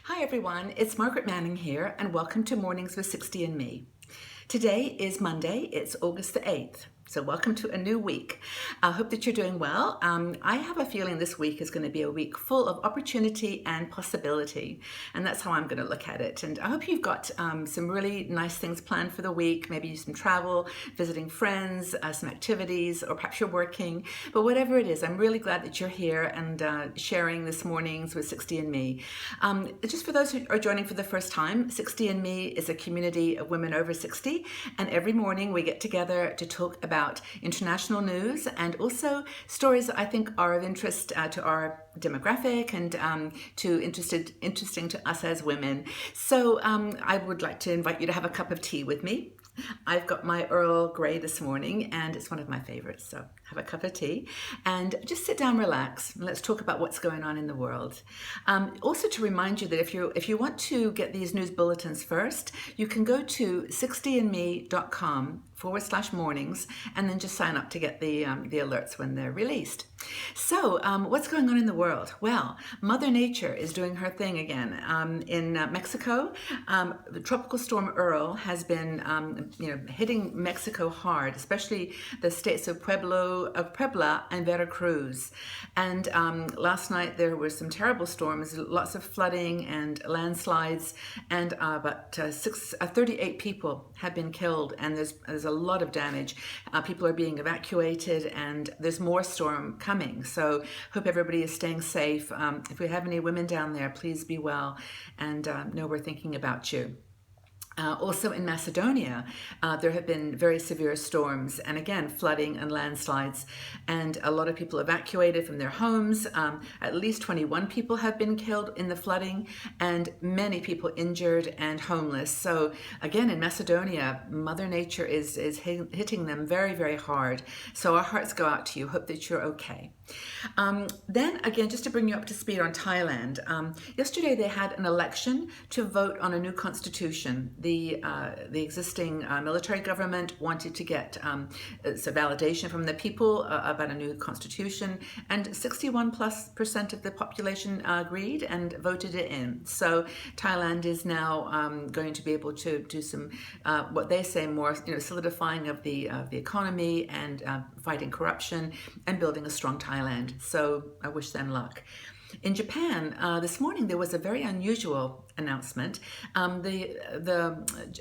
Hi everyone, it's Margaret Manning here and welcome to Mornings with 60 and Me. Today is Monday, it's August the 8th. So welcome to a new week. I hope that you're doing well. I have a feeling this week is going to be a week full of opportunity and possibility. And that's how I'm going to look at it. And I hope you've got some really nice things planned for the week. Maybe some travel, visiting friends, some activities, or perhaps you're working. But whatever it is, I'm really glad that you're here and sharing this Mornings with 60 and Me. Just for those who are joining for the first time, 60 and Me is a community of women over 60. And every morning we get together to talk about international news and also stories that I think are of interest to our demographic and interesting to us as women. So I would like to invite you to have a cup of tea with me. I've got my Earl Grey this morning and it's one of my favorites, so have a cup of tea and just sit down, relax, and let's talk about what's going on in the world. Also to remind you that if you want to get these news bulletins first, you can go to 60andme.com/mornings and then just sign up to get the alerts when they're released. So what's going on in the world? Well, Mother Nature is doing her thing again. In Mexico, the Tropical Storm Earl has been hitting Mexico hard, especially the states of Puebla and Veracruz. And last night there were some terrible storms, lots of flooding and landslides, and about 38 people have been killed, and there's a lot of damage. People are being evacuated, and there's more storm coming. So hope everybody is staying safe. If we have any women down there, please be well, and know we're thinking about you. Also in Macedonia, there have been very severe storms and again flooding and landslides, and a lot of people evacuated from their homes. At least 21 people have been killed in the flooding and many people injured and homeless. So again in Macedonia, Mother Nature is hitting them very, very hard. So our hearts go out to you. Hope that you're okay. Then again, just to bring you up to speed on Thailand, yesterday they had an election to vote on a new constitution. The existing military government wanted to get some validation from the people about a new constitution, and 61+% of the population agreed and voted it in. So Thailand is now going to be able to do some what they say more solidifying of the economy and fighting corruption and building a strong Thailand. So I wish them luck. In Japan, this morning there was a very unusual announcement. The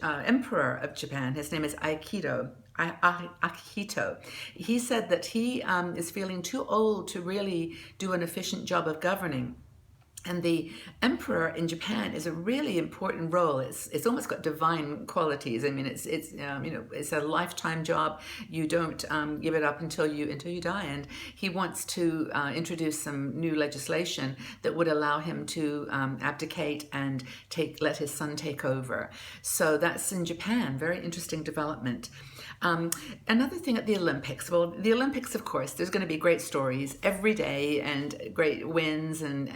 Emperor of Japan, his name is Akihito. He said that he is feeling too old to really do an efficient job of governing. And the emperor in Japan is a really important role. It's almost got divine qualities. I mean, it's a lifetime job. You don't give it up until you die. And he wants to introduce some new legislation that would allow him to abdicate and let his son take over. So that's in Japan. Very interesting development. Another thing at the Olympics. Well, the Olympics, of course, there's going to be great stories every day and great wins and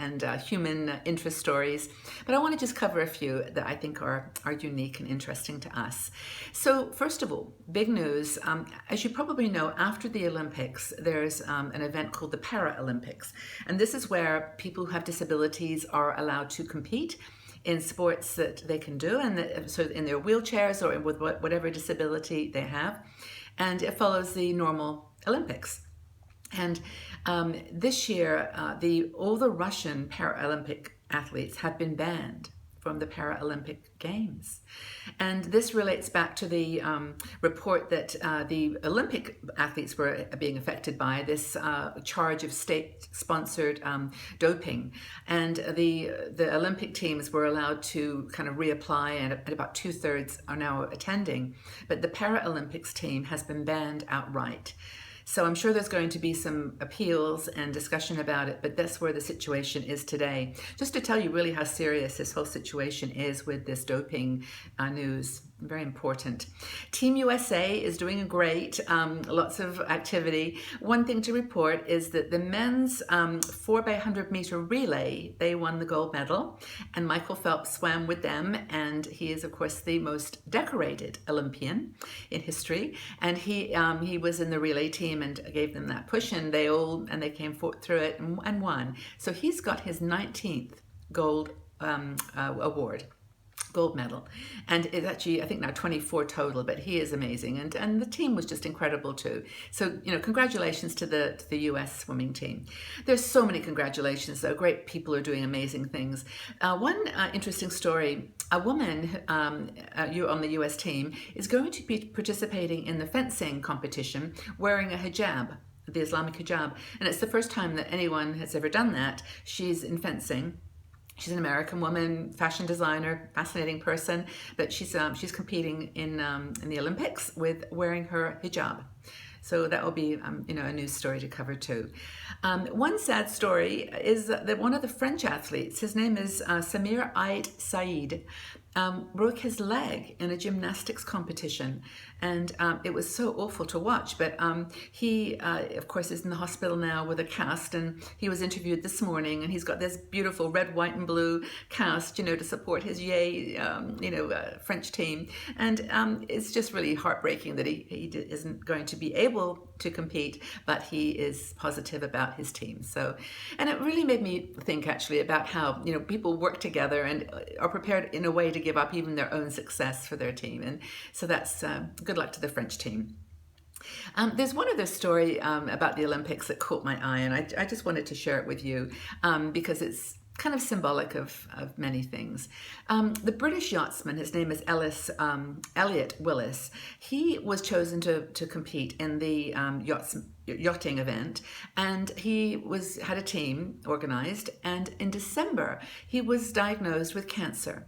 human interest stories. But I want to just cover a few that I think are unique and interesting to us. So first of all, big news. As you probably know, after the Olympics, there's an event called the Paralympics. And this is where people who have disabilities are allowed to compete in sports that they can do, and so in their wheelchairs or with whatever disability they have, and it follows the normal Olympics. And this year, all the Russian Paralympic athletes have been banned from the Paralympic Games. And this relates back to the report that the Olympic athletes were being affected by this charge of state-sponsored doping. And the Olympic teams were allowed to kind of reapply, and about 2/3 are now attending. But the Paralympics team has been banned outright. So I'm sure there's going to be some appeals and discussion about it, but that's where the situation is today. Just to tell you really how serious this whole situation is with this doping news. Very important. Team USA is doing great, lots of activity. One thing to report is that the men's 4x100 meter relay, they won the gold medal, and Michael Phelps swam with them, and he is of course the most decorated Olympian in history, and he was in the relay team and gave them that push, and they came through it and won. So he's got his 19th gold award. Gold medal, and it's actually, I think now 24 total, but he is amazing, and the team was just incredible too. So congratulations to the US swimming team. There's so many congratulations though. Great people are doing amazing things. One interesting story: a woman you on the US team is going to be participating in the fencing competition wearing a hijab, the Islamic hijab, and it's the first time that anyone has ever done that. She's in fencing. She's an American woman, fashion designer, fascinating person, but she's competing in the Olympics with wearing her hijab. So that will be a news story to cover too. One sad story is that one of the French athletes, his name is Samir Ait Said, broke his leg in a gymnastics competition, and it was so awful to watch. But he, of course, is in the hospital now with a cast, and he was interviewed this morning, and he's got this beautiful red, white, and blue cast, to support his French team, and it's just really heartbreaking that he isn't going to be able to compete, but he is positive about his team. So, and it really made me think actually about how people work together and are prepared in a way to give up even their own success for their team. And so that's good luck to the French team. There's one other story about the Olympics that caught my eye, and I just wanted to share it with you because it's kind of symbolic of many things. The British yachtsman, his name is Ellis, Elliot Willis, he was chosen to compete in the yachting event, and he had a team organized, and in December he was diagnosed with cancer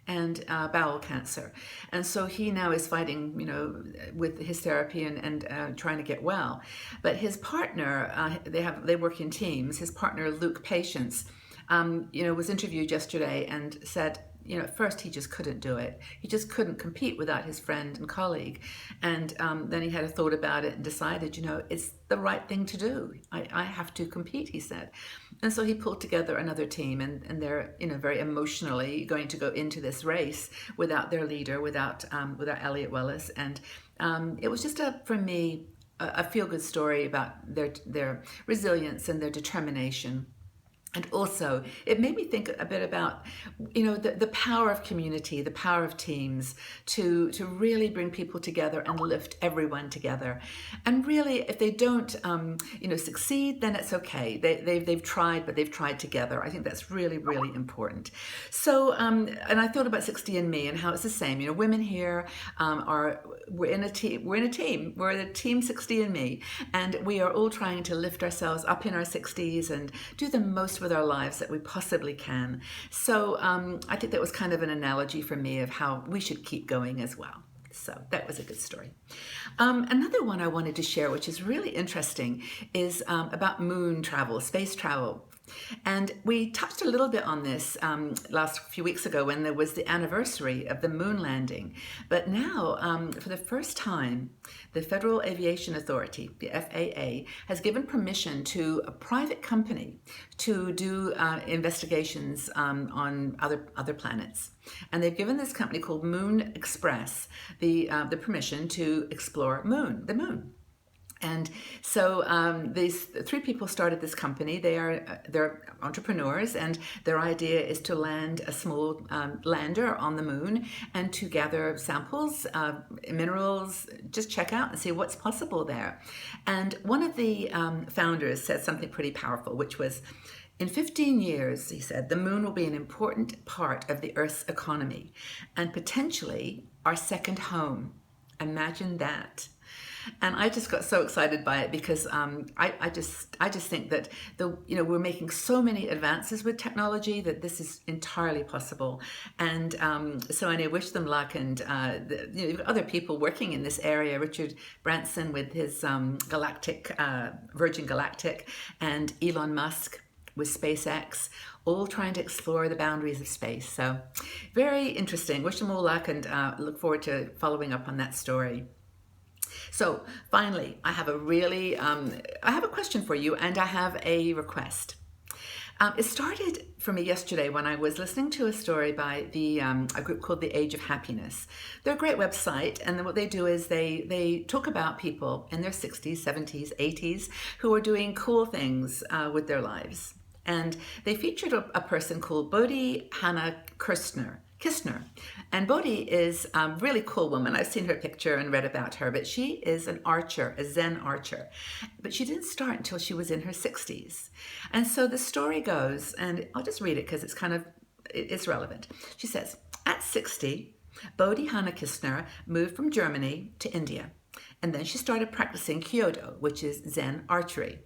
and bowel cancer, and so he now is fighting with his therapy and trying to get well. But his partner, they work in teams. His partner, Luke Patience, was interviewed yesterday and said, at first he just couldn't do it. He just couldn't compete without his friend and colleague. And then he had a thought about it and decided, it's the right thing to do. I have to compete, he said. And so he pulled together another team, and they're, very emotionally going to go into this race without their leader, without Elliot Willis. And it was just for me, a feel-good story about their resilience and their determination. And also, it made me think a bit about, the power of community, the power of teams to really bring people together and lift everyone together. And really, if they don't, succeed, then it's okay. They've tried, but they've tried together. I think that's really, really important. So, and I thought about 60andMe and how it's the same. Women here we're in a team. We're the team 60andMe, and we are all trying to lift ourselves up in our 60s and do the most with our lives that we possibly can. So I think that was kind of an analogy for me of how we should keep going as well. So that was a good story. Another one I wanted to share, which is really interesting, is about moon travel, space travel. And we touched a little bit on this last few weeks ago when there was the anniversary of the moon landing. But now, for the first time, the Federal Aviation Authority, the FAA, has given permission to a private company to do investigations on other planets. And they've given this company called Moon Express the permission to explore the moon. And so these three people started this company. They're entrepreneurs, and their idea is to land a small lander on the moon and to gather samples, minerals, just check out and see what's possible there. And one of the founders said something pretty powerful, which was, in 15 years, he said, the moon will be an important part of the Earth's economy and potentially our second home. Imagine that. And I just got so excited by it because I just think that we're making so many advances with technology that this is entirely possible. And so I wish them luck. And you've got other people working in this area. Richard Branson with his Virgin Galactic, and Elon Musk with SpaceX, all trying to explore the boundaries of space. So very interesting. Wish them all luck, and look forward to following up on that story. So finally, I have a question for you, and I have a request. It started for me yesterday when I was listening to a story by a group called The Age of Happiness. They're a great website, and then what they do is they talk about people in their 60s, 70s, 80s who are doing cool things with their lives. And they featured a person called Bodhi Hannah Kistner. And Bodhi is a really cool woman. I've seen her picture and read about her, but she is an archer, a Zen archer. But she didn't start until she was in her 60s. And so the story goes, and I'll just read it because it's relevant. She says, at 60, Bodhi Hannah Kistner moved from Germany to India. And then she started practicing Kyoto, which is Zen archery.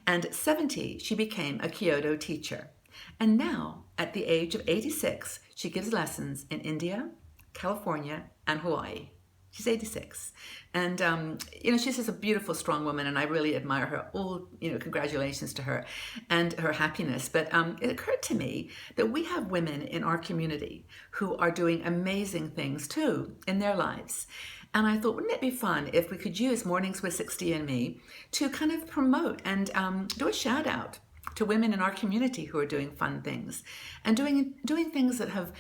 And at 70, she became a Kyoto teacher. And now, at the age of 86, she gives lessons in India, California, and Hawaii. She's 86. And, she's just a beautiful, strong woman, and I really admire her. All, congratulations to her and her happiness. But it occurred to me that we have women in our community who are doing amazing things, too, in their lives. And I thought, wouldn't it be fun if we could use Mornings with 60 and Me to kind of promote and do a shout out to women in our community who are doing fun things and doing things that have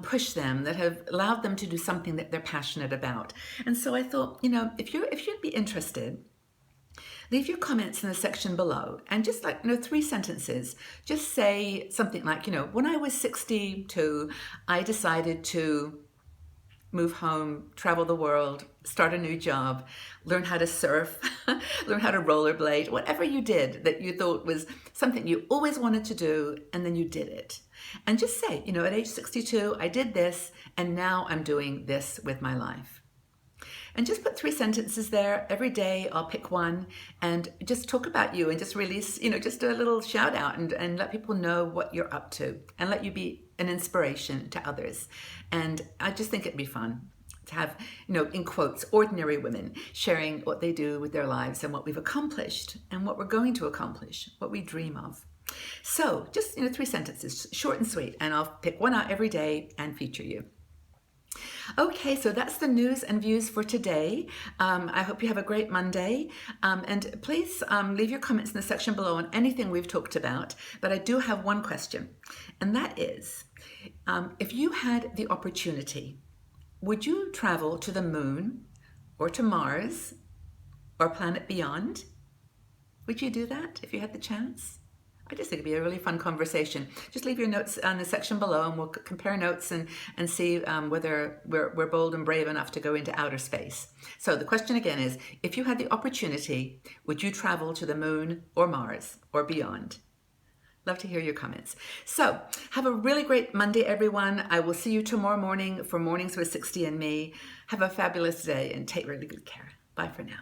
pushed them, that have allowed them to do something that they're passionate about. And so I thought, if you'd be interested, leave your comments in the section below and just 3 sentences. Just say something like, when I was 62, I decided to move home, travel the world, start a new job, learn how to surf, learn how to rollerblade, whatever you did that you thought was something you always wanted to do, and then you did it. And just say, at age 62, I did this, and now I'm doing this with my life. And just put 3 sentences there. Every day I'll pick one and just talk about you and just release, just a little shout out and let people know what you're up to and let you be an inspiration to others. And I just think it'd be fun to have, in quotes, ordinary women sharing what they do with their lives and what we've accomplished and what we're going to accomplish, what we dream of. So just, 3 sentences, short and sweet, and I'll pick one out every day and feature you. Okay, so that's the news and views for today. I hope you have a great Monday. And please leave your comments in the section below on anything we've talked about. But I do have one question, and that is, if you had the opportunity, would you travel to the moon or to Mars or planet beyond? Would you do that if you had the chance? I just think it'd be a really fun conversation. Just leave your notes in the section below and we'll compare notes and see whether we're bold and brave enough to go into outer space. So the question again is, if you had the opportunity, would you travel to the moon or Mars or beyond? Love to hear your comments. So have a really great Monday, everyone. I will see you tomorrow morning for Mornings with 60 and Me. Have a fabulous day and take really good care. Bye for now.